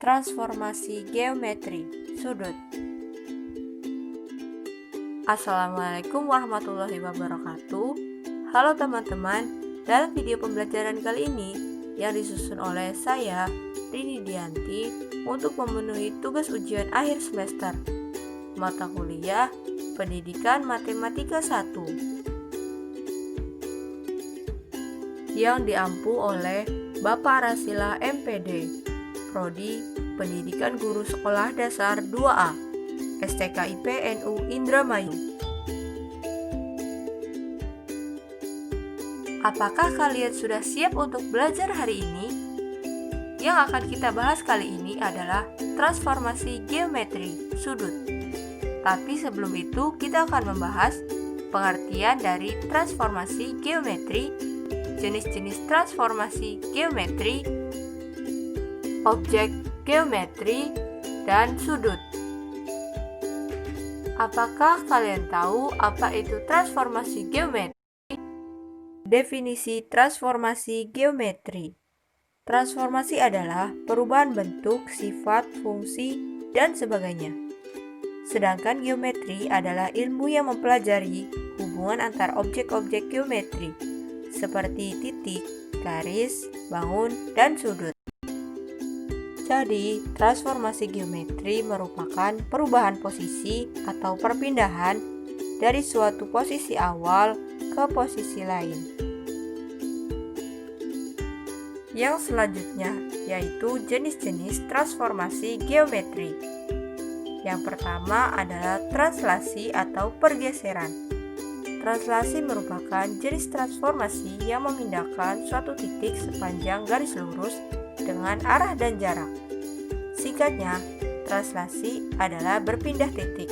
Transformasi geometri sudut. Assalamualaikum warahmatullahi wabarakatuh. Halo teman-teman, dalam video pembelajaran kali ini yang disusun oleh saya, Rini Dianti, untuk memenuhi tugas ujian akhir semester mata kuliah Pendidikan Matematika 1 yang diampu oleh Bapak Rasila MPD, Prodi Pendidikan Guru Sekolah Dasar 2A, STKIP NU Indramayu. Apakah kalian sudah siap untuk belajar hari ini? Yang akan kita bahas kali ini adalah transformasi geometri sudut. Tapi sebelum itu kita akan membahas pengertian dari transformasi geometri, jenis-jenis transformasi geometri, objek geometri, dan sudut. Apakah kalian tahu apa itu transformasi geometri? Definisi transformasi geometri. Transformasi adalah perubahan bentuk, sifat, fungsi, dan sebagainya. Sedangkan geometri adalah ilmu yang mempelajari hubungan antar objek-objek geometri, seperti titik, garis, bangun, dan sudut. Jadi, transformasi geometri merupakan perubahan posisi atau perpindahan dari suatu posisi awal ke posisi lain. Yang selanjutnya yaitu jenis-jenis transformasi geometri. Yang pertama adalah translasi atau pergeseran. Translasi merupakan jenis transformasi yang memindahkan suatu titik sepanjang garis lurus dengan arah dan jarak. Singkatnya, translasi adalah berpindah titik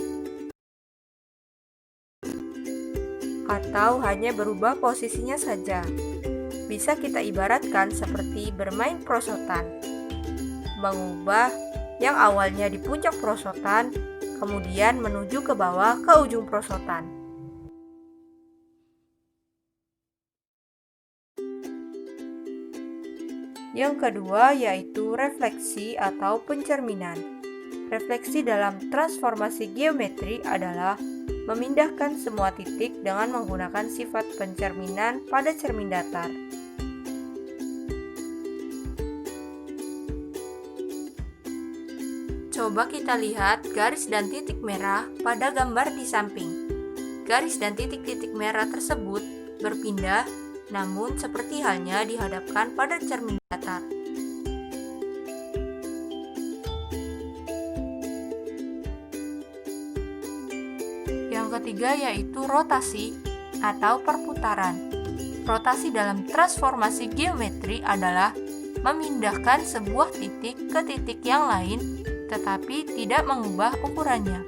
atau hanya berubah posisinya saja. Bisa kita ibaratkan seperti bermain prosotan, mengubah yang awalnya di puncak prosotan kemudian menuju ke bawah ke ujung prosotan. Yang kedua yaitu refleksi atau pencerminan. Refleksi dalam transformasi geometri adalah memindahkan semua titik dengan menggunakan sifat pencerminan pada cermin datar. Coba kita lihat garis dan titik merah pada gambar di samping. Garis dan titik-titik merah tersebut berpindah, namun seperti halnya dihadapkan pada cermin datar. Yang ketiga yaitu rotasi atau perputaran. Rotasi dalam transformasi geometri adalah memindahkan sebuah titik ke titik yang lain tetapi tidak mengubah ukurannya.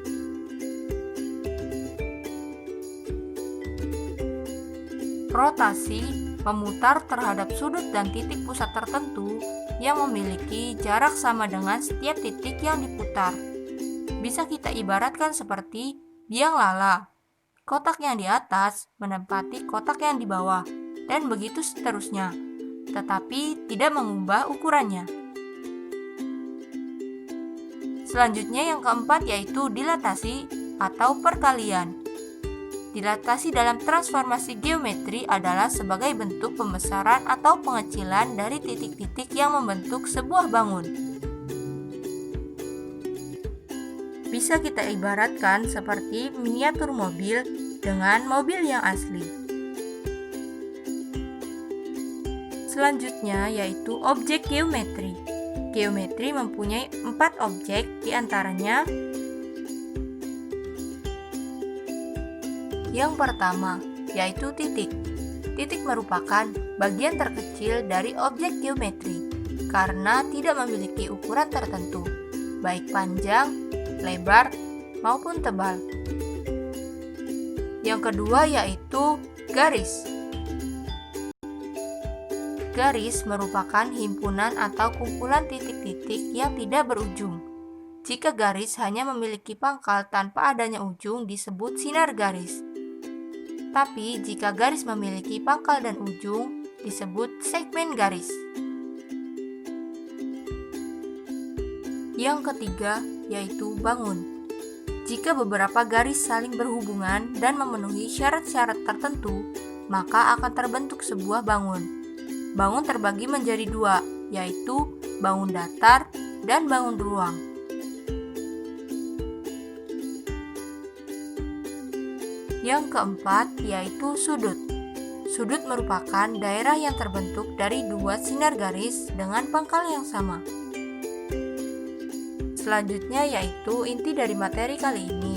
Rotasi memutar terhadap sudut dan titik pusat tertentu yang memiliki jarak sama dengan setiap titik yang diputar. Bisa kita ibaratkan seperti biang lala. Kotak yang di atas menempati kotak yang di bawah, dan begitu seterusnya, tetapi tidak mengubah ukurannya. Selanjutnya yang keempat yaitu dilatasi atau perkalian. Dilatasi dalam transformasi geometri adalah sebagai bentuk pembesaran atau pengecilan dari titik-titik yang membentuk sebuah bangun. Bisa kita ibaratkan seperti miniatur mobil dengan mobil yang asli. Selanjutnya yaitu objek geometri. Geometri mempunyai 4 objek, diantaranya yang pertama yaitu titik. Titik merupakan bagian terkecil dari objek geometri karena tidak memiliki ukuran tertentu, baik panjang, lebar, maupun tebal. Yang kedua yaitu garis. Garis merupakan himpunan atau kumpulan titik-titik yang tidak berujung. Jika garis hanya memiliki pangkal tanpa adanya ujung disebut sinar garis. Tapi jika garis memiliki pangkal dan ujung disebut segmen garis. Yang ketiga, yaitu bangun. Jika beberapa garis saling berhubungan dan memenuhi syarat-syarat tertentu, maka akan terbentuk sebuah bangun. Bangun terbagi menjadi dua, yaitu bangun datar dan bangun ruang. Yang keempat, yaitu sudut. Sudut merupakan daerah yang terbentuk dari dua sinar garis dengan pangkal yang sama. Selanjutnya yaitu inti dari materi kali ini,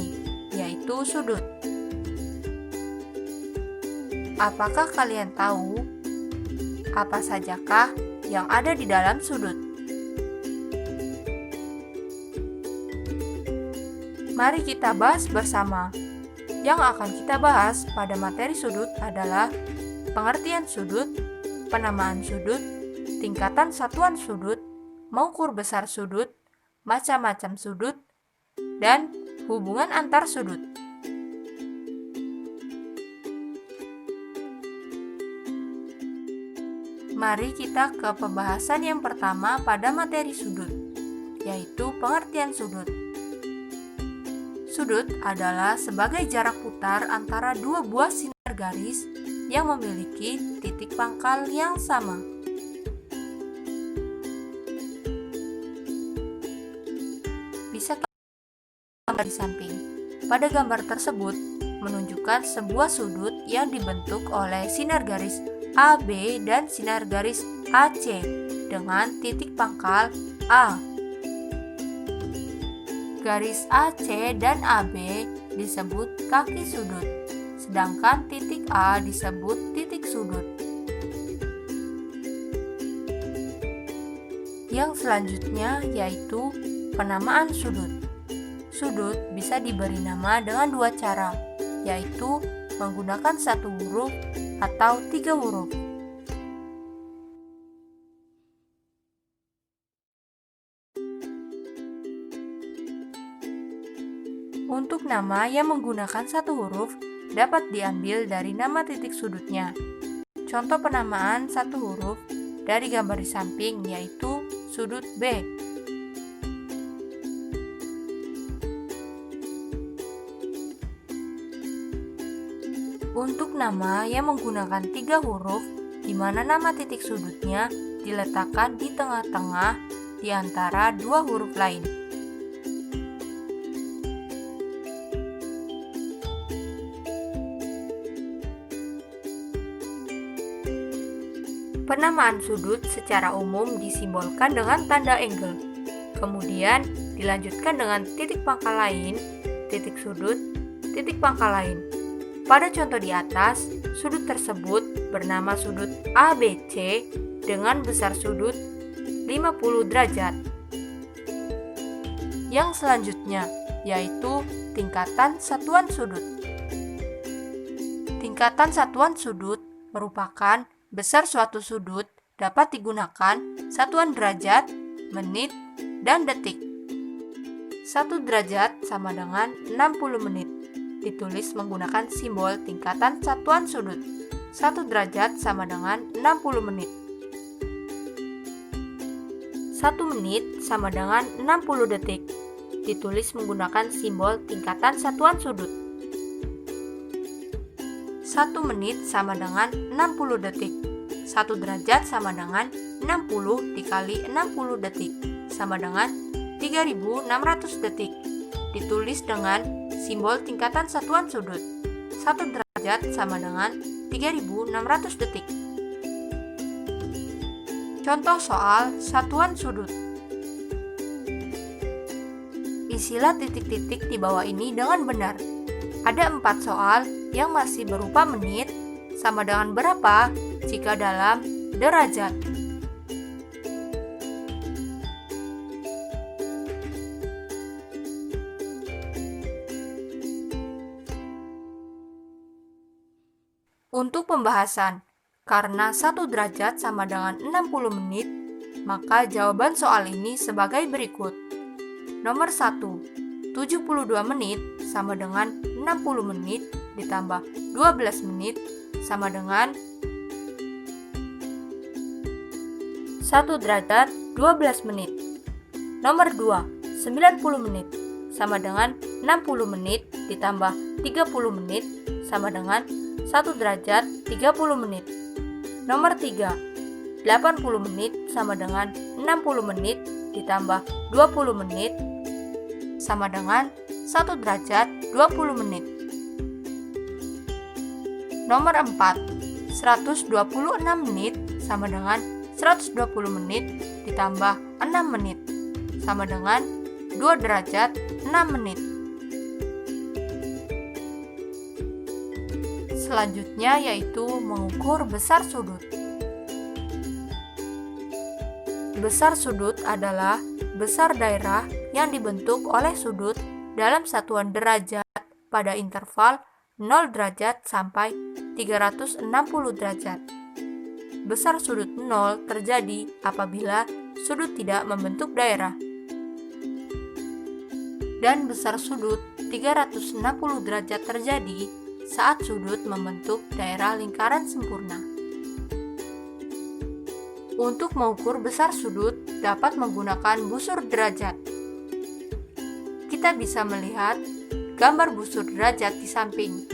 yaitu sudut. Apakah kalian tahu apa sajakah yang ada di dalam sudut? Mari kita bahas bersama. Yang akan kita bahas pada materi sudut adalah pengertian sudut, penamaan sudut, tingkatan satuan sudut, mengukur besar sudut, macam-macam sudut, dan hubungan antar sudut. Mari kita ke pembahasan yang pertama pada materi sudut, yaitu pengertian sudut. Sudut adalah sebagai jarak putar antara dua buah sinar garis yang memiliki titik pangkal yang sama. Bisa gambar di samping. Pada gambar tersebut menunjukkan sebuah sudut yang dibentuk oleh sinar garis AB dan sinar garis AC dengan titik pangkal A. Garis AC dan AB disebut kaki sudut, sedangkan titik A disebut titik sudut. Yang selanjutnya yaitu penamaan sudut. Sudut bisa diberi nama dengan dua cara, yaitu menggunakan satu huruf atau tiga huruf. Untuk nama yang menggunakan satu huruf dapat diambil dari nama titik sudutnya. Contoh penamaan satu huruf dari gambar di samping yaitu sudut B. Untuk nama yang menggunakan tiga huruf, di mana nama titik sudutnya diletakkan di tengah-tengah di antara dua huruf lain. Penamaan sudut secara umum disimbolkan dengan tanda angle. Kemudian dilanjutkan dengan titik pangkal lain, titik sudut, titik pangkal lain. Pada contoh di atas, sudut tersebut bernama sudut ABC dengan besar sudut 50 derajat. Yang selanjutnya yaitu tingkatan satuan sudut. Tingkatan satuan sudut merupakan besar suatu sudut dapat digunakan satuan derajat, menit, dan detik. 1 derajat sama dengan 60 menit. Ditulis menggunakan simbol tingkatan satuan sudut. 1 derajat sama dengan 60 menit. 1 menit sama dengan 60 detik. Ditulis menggunakan simbol tingkatan satuan sudut. 1 menit sama dengan 60 detik. 1 derajat sama dengan 60 dikali 60 detik sama dengan 3600 detik. Ditulis dengan simbol tingkatan satuan sudut. 1 derajat sama dengan 3600 detik. Contoh soal satuan sudut. Isilah titik-titik di bawah ini dengan benar. Ada 4 soal yang masih berupa menit sama dengan berapa jika dalam derajat. Untuk pembahasan, karena 1 derajat sama dengan 60 menit, maka jawaban soal ini sebagai berikut. Nomor 1, 72 menit sama dengan 60 menit ditambah 12 menit sama dengan 1 derajat 12 menit. Nomor 2, 90 menit sama dengan 60 menit ditambah 30 menit sama dengan 1 derajat 30 menit. Nomor 3, 80 menit sama dengan 60 menit ditambah 20 menit sama dengan 1 derajat 20 menit. Nomor 4, 126 menit sama dengan 120 menit ditambah 6 menit sama dengan 2 derajat 6 menit. Selanjutnya yaitu mengukur besar sudut. Besar sudut adalah besar daerah yang dibentuk oleh sudut dalam satuan derajat pada interval 0 derajat sampai 360 derajat. Besar sudut 0 terjadi apabila sudut tidak membentuk daerah. Dan besar sudut 360 derajat terjadi saat sudut membentuk daerah lingkaran sempurna. Untuk mengukur besar sudut dapat menggunakan busur derajat. Kita bisa melihat gambar busur derajat di samping.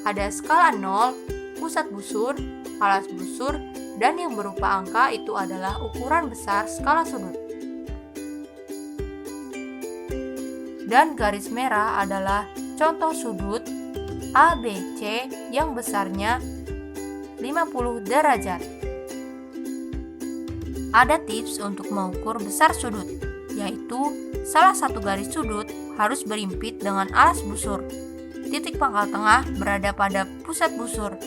Ada skala 0, pusat busur, alas busur, dan yang berupa angka itu adalah ukuran besar skala sudut. Dan garis merah adalah contoh sudut ABC yang besarnya 50 derajat. Ada tips untuk mengukur besar sudut, yaitu salah satu garis sudut harus berimpit dengan alas busur. Titik pangkal tengah berada pada pusat busur.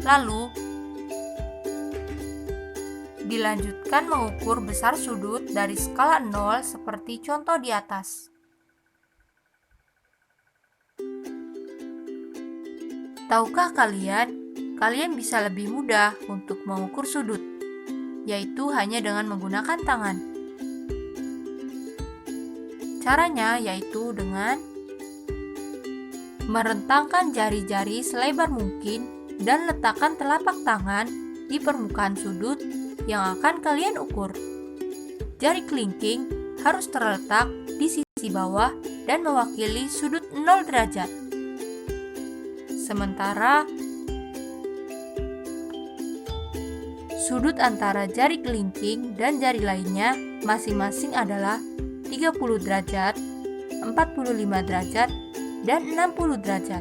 Lalu, dilanjutkan mengukur besar sudut dari skala 0 seperti contoh di atas. Tahukah kalian bisa lebih mudah untuk mengukur sudut, yaitu hanya dengan menggunakan tangan. Caranya yaitu dengan merentangkan jari-jari selebar mungkin dan letakkan telapak tangan di permukaan sudut yang akan kalian ukur. Jari kelingking harus terletak di sisi bawah dan mewakili sudut 0 derajat. Sementara sudut antara jari kelingking dan jari lainnya masing-masing adalah 30 derajat, 45 derajat, dan 60 derajat.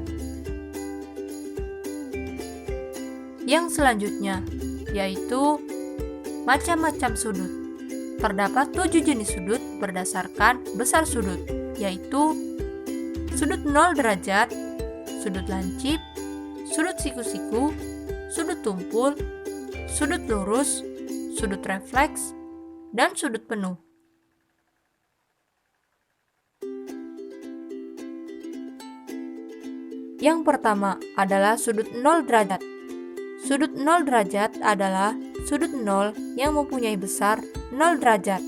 Yang selanjutnya yaitu macam-macam sudut. Terdapat 7 jenis sudut berdasarkan besar sudut, yaitu sudut 0 derajat, sudut lancip, sudut siku-siku, sudut tumpul, sudut lurus, sudut refleks, dan sudut penuh. Yang pertama adalah sudut 0 derajat. Sudut 0 derajat adalah sudut 0 yang mempunyai besar 0 derajat.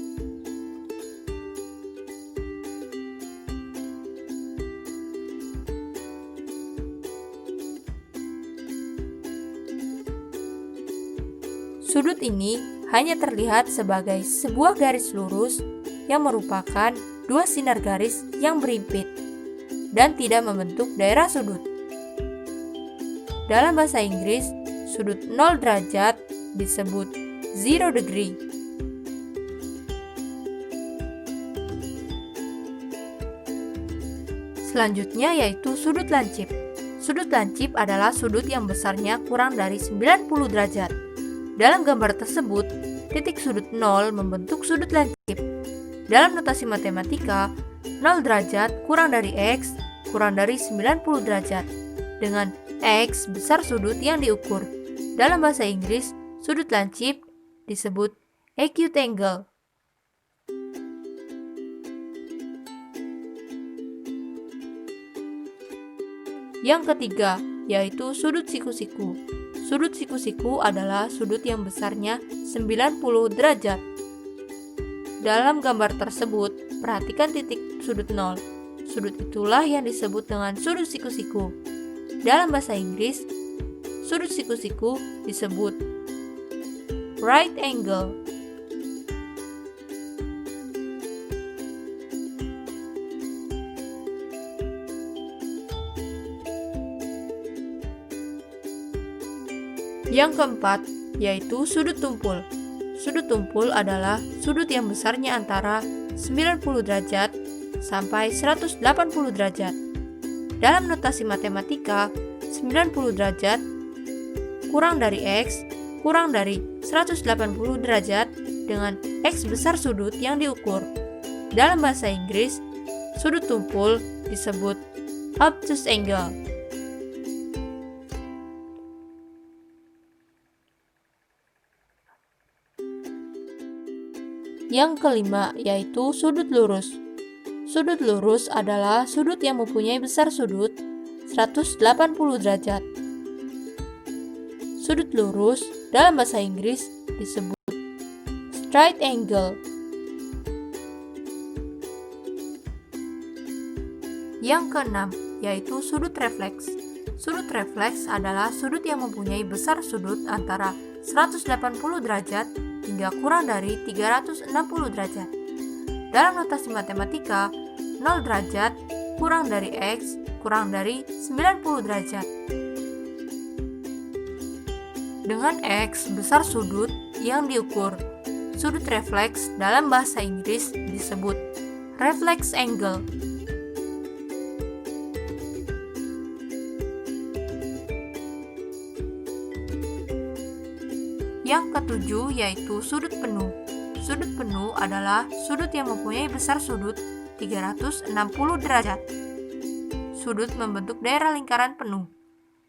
Sudut ini hanya terlihat sebagai sebuah garis lurus yang merupakan dua sinar garis yang berimpit dan tidak membentuk daerah sudut. Dalam bahasa Inggris, sudut 0 derajat disebut 0 degree. Selanjutnya yaitu sudut lancip. Sudut lancip adalah sudut yang besarnya kurang dari 90 derajat. Dalam gambar tersebut, titik sudut 0 membentuk sudut lancip. Dalam notasi matematika, 0 derajat kurang dari X kurang dari 90 derajat, dengan X besar sudut yang diukur. Dalam bahasa Inggris, sudut lancip disebut acute angle. Yang ketiga, yaitu sudut siku-siku. Sudut siku-siku adalah sudut yang besarnya 90 derajat. Dalam gambar tersebut, perhatikan titik sudut 0. Sudut itulah yang disebut dengan sudut siku-siku. Dalam bahasa Inggris, sudut siku-siku disebut right angle. Yang keempat, yaitu sudut tumpul. Sudut tumpul adalah sudut yang besarnya antara 90 derajat sampai 180 derajat. Dalam notasi matematika, 90 derajat kurang dari X kurang dari 180 derajat dengan X besar sudut yang diukur. Dalam bahasa Inggris, sudut tumpul disebut obtuse angle. Yang kelima, yaitu sudut lurus. Sudut lurus adalah sudut yang mempunyai besar sudut 180 derajat. Sudut lurus dalam bahasa Inggris disebut straight angle. Yang keenam, yaitu sudut refleks. Sudut refleks adalah sudut yang mempunyai besar sudut antara 180 derajat hingga kurang dari 360 derajat. Dalam notasi matematika, 0 derajat kurang dari X kurang dari 90 derajat. Dengan X besar sudut yang diukur, sudut refleks dalam bahasa Inggris disebut reflex angle. Yang ketujuh, yaitu sudut penuh. Sudut penuh adalah sudut yang mempunyai besar sudut 360 derajat. Sudut membentuk daerah lingkaran penuh.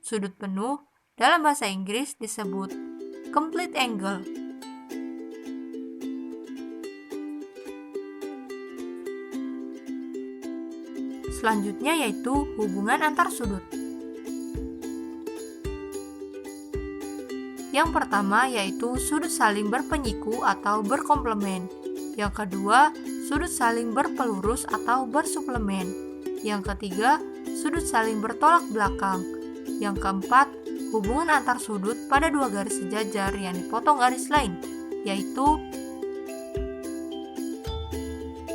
Sudut penuh dalam bahasa Inggris disebut complete angle. Selanjutnya yaitu hubungan antar sudut. Yang pertama yaitu sudut saling berpenyiku atau berkomplement. Yang kedua, sudut saling berpelurus atau bersuplemen. Yang ketiga, sudut saling bertolak belakang. Yang keempat, hubungan antar sudut pada dua garis sejajar yang dipotong garis lain, yaitu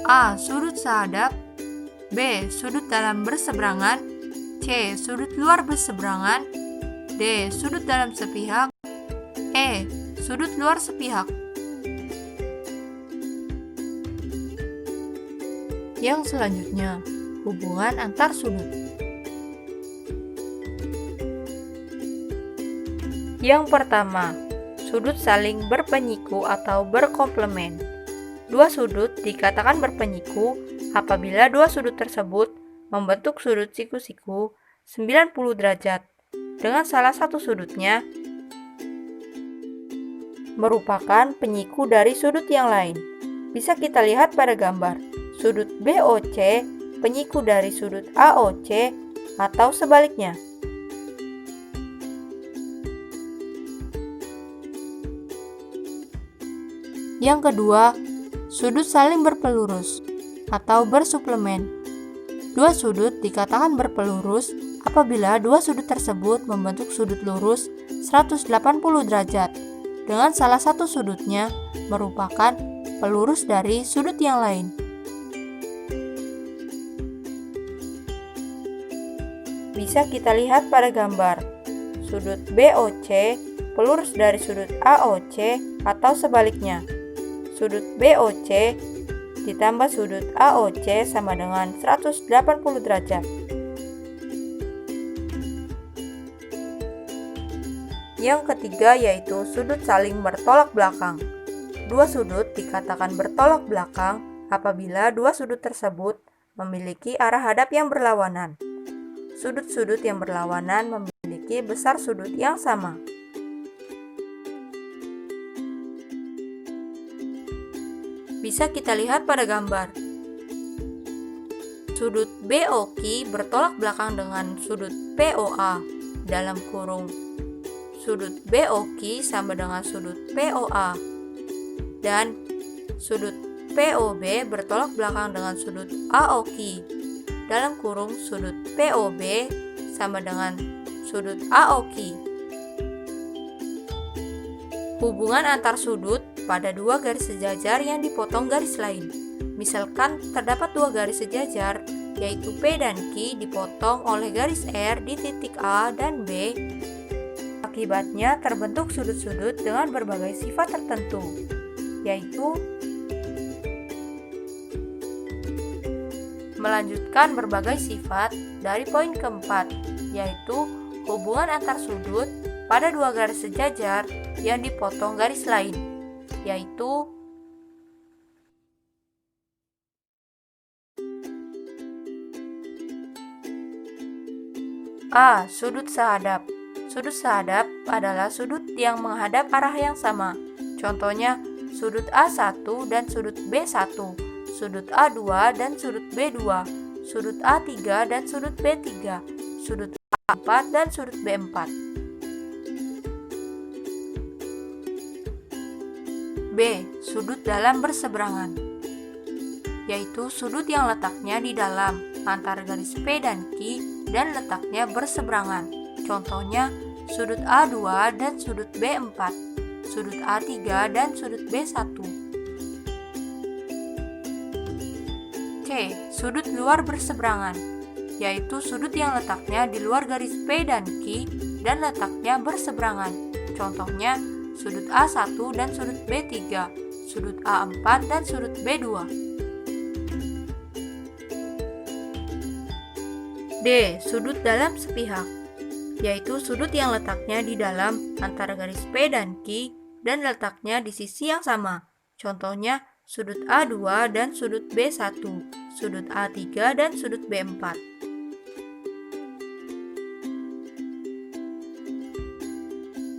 A. Sudut sehadap, B. Sudut dalam berseberangan, C. Sudut luar berseberangan, D. Sudut dalam sepihak, E. Sudut luar sepihak. Yang selanjutnya, hubungan antar sudut. Yang pertama, sudut saling berpenyiku atau berkomplement. Dua sudut dikatakan berpenyiku apabila dua sudut tersebut membentuk sudut siku-siku 90 derajat, dengan salah satu sudutnya merupakan penyiku dari sudut yang lain. Bisa kita lihat pada gambar, sudut BOC penyiku dari sudut AOC atau sebaliknya. Yang kedua, sudut saling berpelurus atau bersuplemen. Dua sudut dikatakan berpelurus apabila dua sudut tersebut membentuk sudut lurus 180 derajat, dengan salah satu sudutnya merupakan pelurus dari sudut yang lain. Bisa kita lihat pada gambar, sudut BOC pelurus dari sudut AOC atau sebaliknya. Sudut BOC ditambah sudut AOC sama dengan 180 derajat. Yang ketiga yaitu sudut saling bertolak belakang. Dua sudut dikatakan bertolak belakang apabila dua sudut tersebut memiliki arah hadap yang berlawanan. Sudut-sudut yang berlawanan memiliki besar sudut yang sama. Bisa kita lihat pada gambar. Sudut BOQ bertolak belakang dengan sudut POA dalam kurung. Sudut BOQ sama dengan sudut POA dan sudut POB bertolak belakang dengan sudut AOQ dalam kurung sudut POB sama dengan sudut AOQ. Hubungan antar sudut pada dua garis sejajar yang dipotong garis lain. Misalkan terdapat dua garis sejajar yaitu P dan Q dipotong oleh garis R di titik A dan B. Akibatnya terbentuk sudut-sudut dengan berbagai sifat tertentu, yaitu melanjutkan berbagai sifat dari poin keempat, yaitu hubungan antar sudut pada dua garis sejajar yang dipotong garis lain, yaitu A. Sudut sehadap. Sudut sehadap adalah sudut yang menghadap arah yang sama. Contohnya, sudut A1 dan sudut B1, sudut A2 dan sudut B2, sudut A3 dan sudut B3, sudut A4 dan sudut B4. B. Sudut dalam berseberangan, yaitu sudut yang letaknya di dalam antara garis P dan Q dan letaknya berseberangan. Contohnya, sudut A2 dan sudut B4, sudut A3 dan sudut B1. C. Sudut luar berseberangan, yaitu sudut yang letaknya di luar garis P dan Q dan letaknya berseberangan. Contohnya, sudut A1 dan sudut B3, sudut A4 dan sudut B2. D. Sudut dalam sepihak, yaitu sudut yang letaknya di dalam antara garis P dan Q dan letaknya di sisi yang sama. Contohnya, sudut A2 dan sudut B1, sudut A3 dan sudut B4.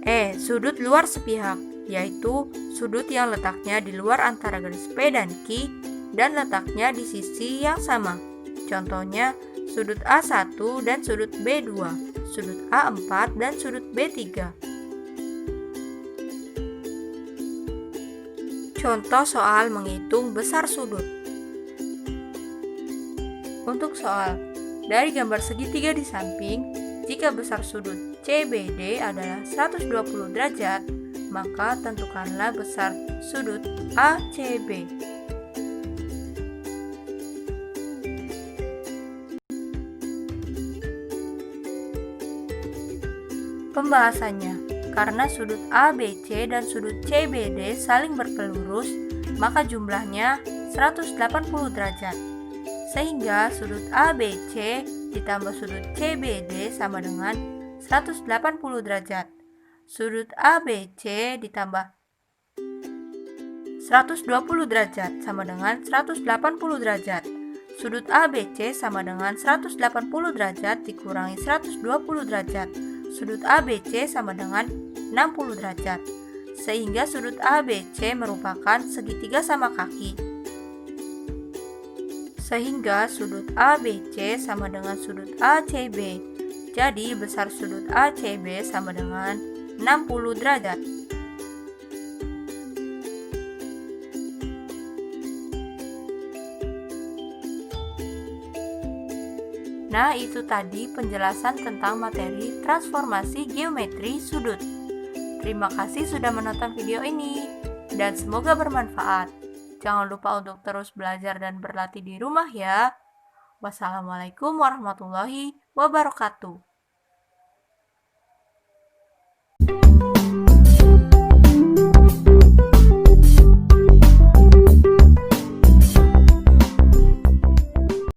E. Sudut luar sepihak, yaitu sudut yang letaknya di luar antara garis P dan Q dan letaknya di sisi yang sama. Contohnya, sudut A1 dan sudut B2, sudut A4 dan sudut B3. Contoh soal menghitung besar sudut. Untuk soal, dari gambar segitiga di samping, jika besar sudut CBD adalah 120 derajat, maka tentukanlah besar sudut ACB. Pembahasannya, karena sudut ABC dan sudut CBD saling berpelurus, maka jumlahnya 180 derajat. Sehingga sudut ABC ditambah sudut CBD sama dengan 180 derajat. Sudut ABC ditambah 120 derajat sama dengan 180 derajat. Sudut ABC sama dengan 180 derajat dikurangi 120 derajat. Sudut ABC sama dengan 60 derajat, sehingga sudut ABC merupakan segitiga sama kaki. Sehingga sudut ABC sama dengan sudut ACB. Jadi besar sudut ACB sama dengan 60 derajat. Nah, itu tadi penjelasan tentang materi transformasi geometri sudut. Terima kasih sudah menonton video ini, dan semoga bermanfaat. Jangan lupa untuk terus belajar dan berlatih di rumah ya. Wassalamualaikum warahmatullahi wabarakatuh.